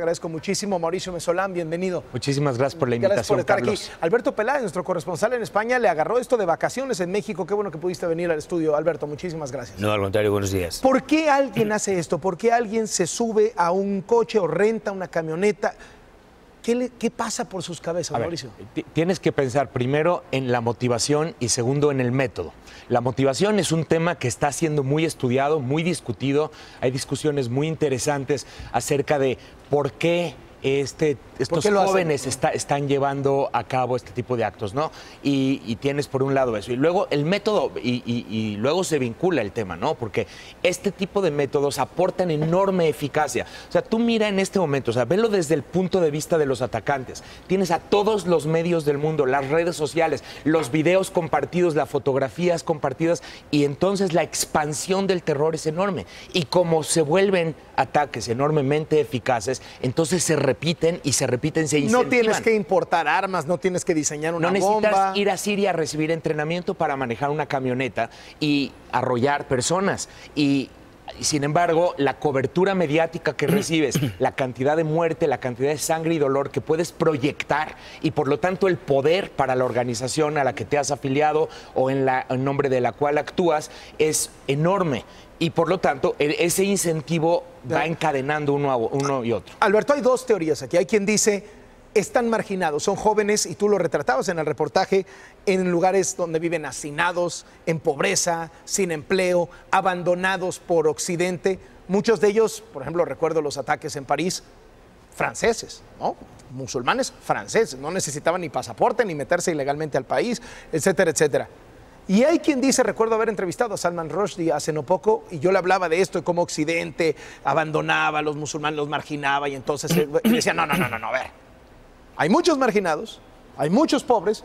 Agradezco muchísimo. Mauricio Mesolán, bienvenido. Muchísimas gracias por la invitación, Gracias por estar Carlos. aquí. Alberto Peláez, nuestro corresponsal en España, le agarró esto de vacaciones en México. Qué bueno que pudiste venir al estudio. Alberto, muchísimas gracias. No, al contrario, buenos días. ¿Por qué alguien hace esto? ¿Por qué alguien se sube a un coche o renta una camioneta? ¿Qué pasa por sus cabezas, Mauricio? Tienes que pensar primero en la motivación y segundo en el método. La motivación es un tema que está siendo muy estudiado, muy discutido. Hay discusiones muy interesantes acerca de por qué estos jóvenes están llevando a cabo este tipo de actos, ¿no? Y tienes por un lado eso. Y luego el método, y luego se vincula el tema, ¿no? Porque este tipo de métodos aportan enorme eficacia. O sea, tú mira en este momento, o sea, velo desde el punto de vista de los atacantes. Tienes a todos los medios del mundo, las redes sociales, los videos compartidos, las fotografías compartidas, y entonces la expansión del terror es enorme. Y como se vuelven ataques enormemente eficaces, entonces se repiten y se repiten, se incentivan. No tienes que importar armas, no tienes que diseñar una bomba. No necesitas ir a Siria a recibir entrenamiento para manejar una camioneta y arrollar personas. Y sin embargo, la cobertura mediática que recibes, la cantidad de muerte, la cantidad de sangre y dolor que puedes proyectar y por lo tanto el poder para la organización a la que te has afiliado o en nombre de la cual actúas es enorme. Y por lo tanto, ese incentivo va encadenando uno y otro. Alberto, hay dos teorías aquí. Hay quien dice, están marginados, son jóvenes, y tú lo retratabas en el reportaje, en lugares donde viven hacinados, en pobreza, sin empleo, abandonados por Occidente. Muchos de ellos, por ejemplo, recuerdo los ataques en París, franceses, ¿no? Musulmanes franceses, no necesitaban ni pasaporte, ni meterse ilegalmente al país, etcétera, etcétera. Y hay quien dice, recuerdo haber entrevistado a Salman Rushdie hace no poco, y yo le hablaba de esto, de cómo Occidente abandonaba a los musulmanes, los marginaba, y entonces él decía, no, a ver, hay muchos marginados, hay muchos pobres,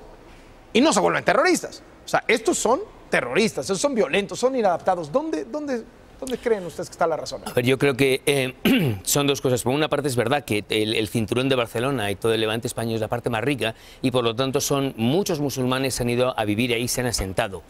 y no se vuelven terroristas. O sea, estos son terroristas, estos son violentos, son inadaptados. ¿Dónde creen ustedes que está la razón? A ver, yo creo que son dos cosas. Por una parte es verdad que el cinturón de Barcelona y todo el levante español es la parte más rica y por lo tanto muchos musulmanes han ido a vivir ahí, se han asentado.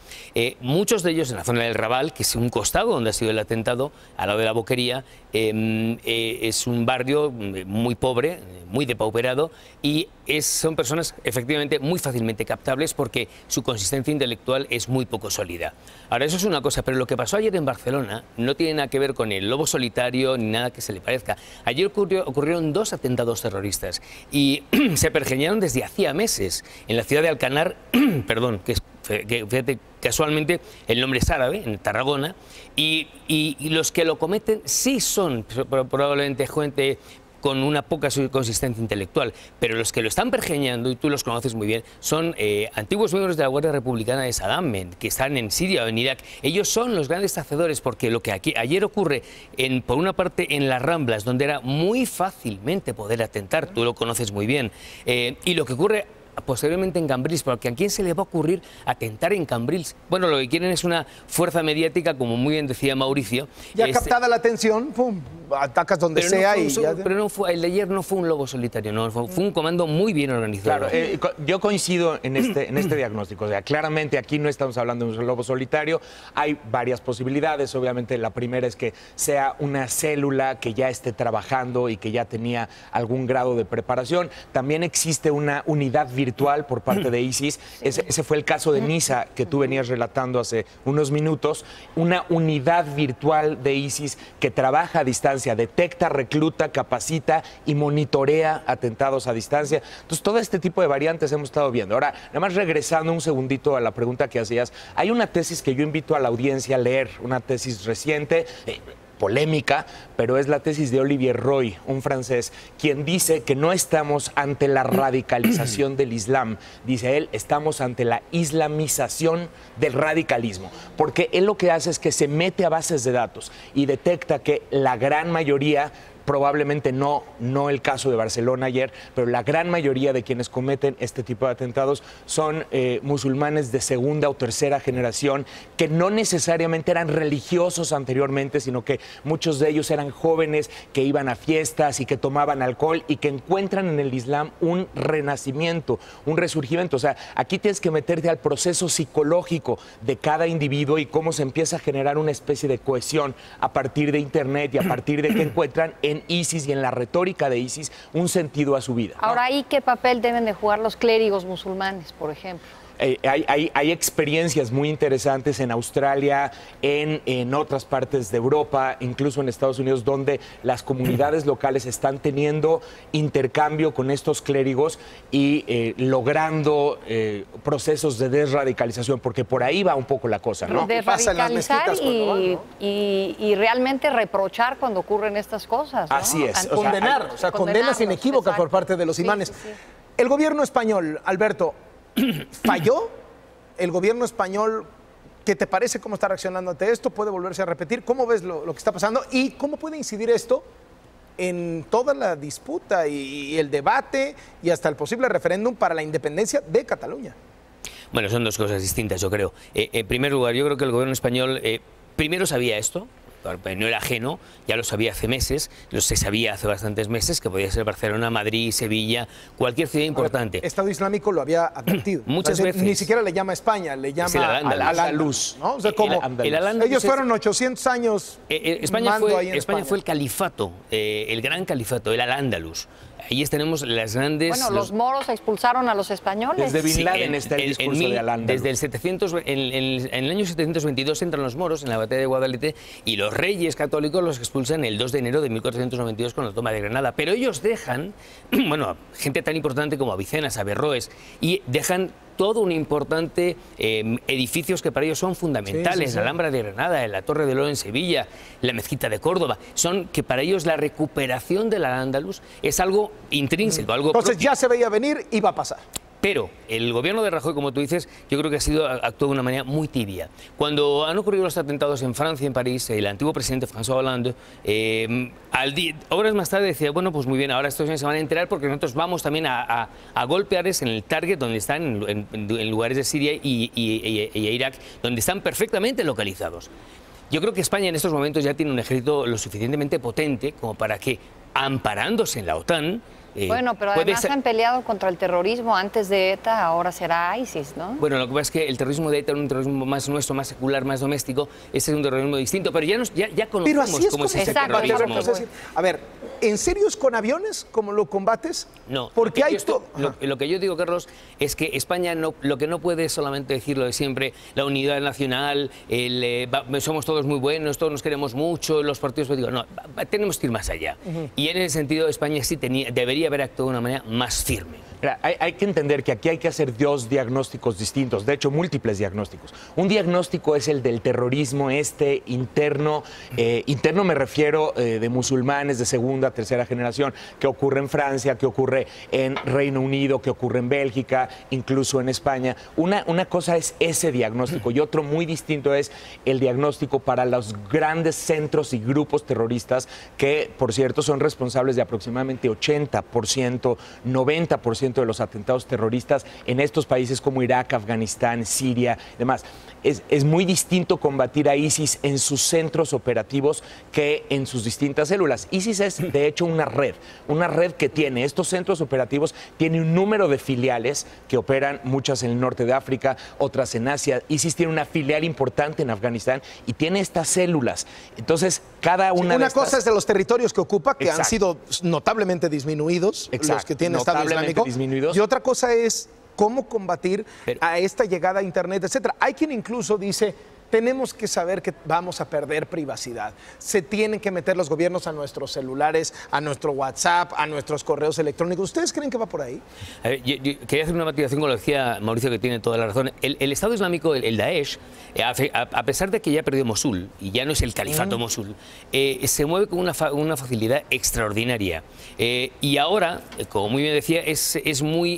Muchos de ellos en la zona del Raval, que es un costado donde ha sido el atentado, al lado de la Boquería, es un barrio muy pobre, muy depauperado y son personas efectivamente muy fácilmente captables porque su consistencia intelectual es muy poco sólida. Ahora, eso es una cosa, pero lo que pasó ayer en Barcelona no tiene nada que ver con el lobo solitario ni nada que se le parezca. Ayer ocurrieron dos atentados terroristas y se pergeñaron desde hacía meses en la ciudad de Alcanar, perdón, que fíjate, casualmente el nombre es árabe, en Tarragona, y los que lo cometen sí son probablemente gente con una poca consistencia intelectual, pero los que lo están pergeñando, y tú los conoces muy bien, son antiguos miembros de la Guardia Republicana de Saddam, que están en Siria o en Irak. Ellos son los grandes hacedores, porque lo que ayer ocurre, por una parte en las Ramblas, donde era muy fácilmente poder atentar, tú lo conoces muy bien, y lo que ocurre posteriormente en Cambrils, porque ¿a quién se le va a ocurrir atentar en Cambrils? Bueno, lo que quieren es una fuerza mediática, como muy bien decía Mauricio. Ya captada la atención, pum, atacas donde sea. El de ayer no fue un lobo solitario, no, fue un comando muy bien organizado. Claro, yo coincido en este diagnóstico. O sea, claramente aquí no estamos hablando de un lobo solitario, hay varias posibilidades. Obviamente la primera es que sea una célula que ya esté trabajando y que ya tenía algún grado de preparación. También existe una unidad virtual por parte de ISIS. Ese fue el caso de Nisa que tú venías relatando hace unos minutos. Una unidad virtual de ISIS que trabaja a distancia, detecta, recluta, capacita y monitorea atentados a distancia. Entonces, todo este tipo de variantes hemos estado viendo. Ahora, nada más regresando un segundito a la pregunta que hacías, hay una tesis que yo invito a la audiencia a leer, una tesis reciente, polémica, pero es la tesis de Olivier Roy, un francés, quien dice que no estamos ante la radicalización del Islam. Dice él, estamos ante la islamización del radicalismo, porque él lo que hace es que se mete a bases de datos y detecta que la gran mayoría, probablemente no el caso de Barcelona ayer, pero la gran mayoría de quienes cometen este tipo de atentados son musulmanes de segunda o tercera generación que no necesariamente eran religiosos anteriormente, sino que muchos de ellos eran jóvenes que iban a fiestas y que tomaban alcohol y que encuentran en el Islam un renacimiento, un resurgimiento. O sea, aquí tienes que meterte al proceso psicológico de cada individuo y cómo se empieza a generar una especie de cohesión a partir de Internet y a partir de que encuentran en en ISIS y en la retórica de ISIS un sentido a su vida, ¿no? Ahora, ¿y qué papel deben de jugar los clérigos musulmanes, por ejemplo? Hay experiencias muy interesantes en Australia, en otras partes de Europa, incluso en Estados Unidos, donde las comunidades locales están teniendo intercambio con estos clérigos y logrando procesos de desradicalización, porque por ahí va un poco la cosa, ¿no? Desradicalizar y realmente reprochar cuando ocurren estas cosas, ¿no? Así es. Condenar, condenas inequívocas por parte de los imanes. Sí. El gobierno español, Alberto, ¿falló? ¿El gobierno español, qué te parece cómo está reaccionando ante esto? ¿Puede volverse a repetir? ¿Cómo ves lo que está pasando? ¿Y cómo puede incidir esto en toda la disputa y el debate y hasta el posible referéndum para la independencia de Cataluña? Bueno, son dos cosas distintas, yo creo. En primer lugar, yo creo que el gobierno español primero sabía esto. No era ajeno, ya lo sabía hace meses, se sabía hace bastantes meses que podía ser Barcelona, Madrid, Sevilla, cualquier ciudad importante. El Estado Islámico lo había advertido. Muchas veces. Ni siquiera le llama España, le llama Al-Ándalus, ¿no? O sea, como ellos fueron 800 años. España fue el califato, el gran califato, el Al-Ándalus. Ahí tenemos las grandes... Bueno, los moros expulsaron a los españoles. Desde Bin Laden está el discurso de Al-Ándalus. Desde el 700, en el año 722 entran los moros en la batalla de Guadalete y los reyes católicos los expulsan el 2 de enero de 1492 con la toma de Granada. Pero ellos dejan, bueno, gente tan importante como Avicenna, Averroes, y dejan todo un importante edificios que para ellos son fundamentales, la Alhambra de Granada, la Torre del Oro en Sevilla, la Mezquita de Córdoba, son que para ellos la recuperación del Al-Ándalus es algo intrínseco, algo Entonces propio. ya se veía venir y va a pasar. Pero el gobierno de Rajoy, como tú dices, yo creo que actuó de una manera muy tibia. Cuando han ocurrido los atentados en Francia, en París, el antiguo presidente François Hollande, horas más tarde decía, bueno, pues muy bien, ahora estos se van a enterar porque nosotros vamos también a golpearles en el target donde están, en lugares de Siria y Irak, donde están perfectamente localizados. Yo creo que España en estos momentos ya tiene un ejército lo suficientemente potente como para que, amparándose en la OTAN, bueno, pero además han peleado contra el terrorismo antes de ETA, ahora será ISIS, ¿no? Bueno, lo que pasa es que el terrorismo de ETA era un terrorismo más nuestro, más secular, más doméstico. Este es un terrorismo distinto, pero ya conocemos cómo es ese terrorismo. A ver, ¿en serio es con aviones como lo combates? No. Porque lo que yo digo, Carlos, es que España lo que no puede es solamente decir lo de siempre, la unidad nacional, somos todos muy buenos, todos nos queremos mucho, los partidos políticos. No, tenemos que ir más allá. Y en ese sentido, España sí debería haber actuado de una manera más firme. Mira, hay que entender que aquí hay que hacer dos diagnósticos distintos, de hecho múltiples diagnósticos. Un diagnóstico es el del terrorismo interno, interno me refiero de musulmanes de segunda, tercera generación, que ocurre en Francia, que ocurre en Reino Unido, que ocurre en Bélgica, incluso en España. Una cosa es ese diagnóstico y otro muy distinto es el diagnóstico para los grandes centros y grupos terroristas que, por cierto, son responsables de aproximadamente 80%, 90% de los atentados terroristas en estos países como Irak, Afganistán, Siria y demás. Es muy distinto combatir a ISIS en sus centros operativos que en sus distintas células. ISIS es, de hecho, una red que tiene estos centros operativos, tiene un número de filiales que operan, muchas en el norte de África, otras en Asia. ISIS tiene una filial importante en Afganistán y tiene estas células. Entonces, cada una de estas... Una cosa es de los territorios que ocupa, que han sido notablemente disminuidos, los que tiene Estado Islámico. Y otra cosa es cómo combatir a esta llegada a Internet, etcétera. Hay quien incluso dice, tenemos que saber que vamos a perder privacidad. Se tienen que meter los gobiernos a nuestros celulares, a nuestro WhatsApp, a nuestros correos electrónicos. ¿Ustedes creen que va por ahí? A ver, yo quería hacer una matización con lo que decía Mauricio, que tiene toda la razón. El Estado Islámico, el Daesh, a pesar de que ya perdió Mosul y ya no es el califato Mosul, se mueve con una facilidad extraordinaria. Y ahora, como muy bien decía, es muy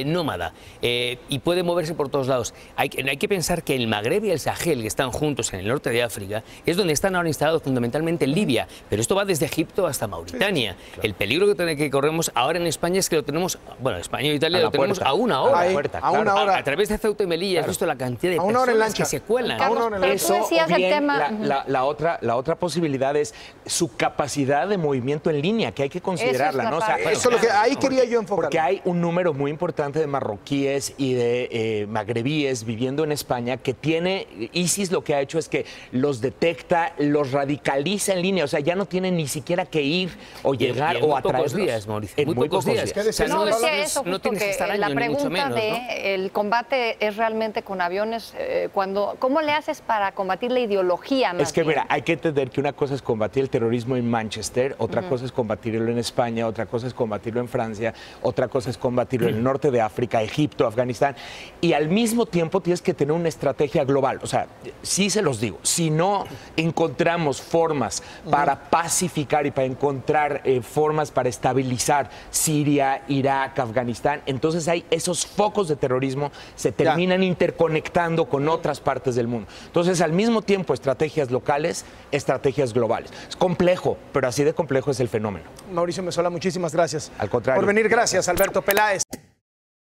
nómada y puede moverse por todos lados. Hay que pensar que el Magreb y el Sahel, que están juntos en el norte de África, es donde están ahora instalados fundamentalmente en Libia, pero esto va desde Egipto hasta Mauritania. Sí, claro. El peligro que corremos ahora en España es que lo tenemos, bueno, España y Italia lo tenemos a una hora. A través de Ceuta y Melilla, has visto la cantidad de personas que se cuelan. Carlos, eso, tú decías el tema... la otra posibilidad es su capacidad de movimiento en línea, que hay que considerarla, ¿no? O sea, eso es lo que ahí quería yo enfocar. Porque hay un número muy importante de marroquíes y de magrebíes viviendo en España que tiene ISIS lo que ha hecho es que los detecta, los radicaliza en línea, o sea, ya no tienen ni siquiera que ir o llegar o atraerlos. Muy pocos días, Mauricio. En muy pocos días. O sea, No, decía eso, no justo tienes que que estar la años, ni mucho pregunta menos, de ¿no? el combate es realmente con aviones, ¿cómo le haces para combatir la ideología más Es que, bien? mira, hay que entender que una cosa es combatir el terrorismo en Manchester, otra cosa es combatirlo en España, otra cosa es combatirlo en Francia, otra cosa es combatirlo en el norte de África, Egipto, Afganistán, y al mismo tiempo tienes que tener una estrategia global. O sea, sí se los digo, si no encontramos formas para pacificar y para encontrar formas para estabilizar Siria, Irak, Afganistán, entonces hay esos focos de terrorismo se terminan interconectando con otras partes del mundo. Entonces, al mismo tiempo, estrategias locales, estrategias globales. Es complejo, pero así de complejo es el fenómeno. Mauricio Mesola, muchísimas gracias. Al contrario. Por venir, gracias, Alberto Peláez.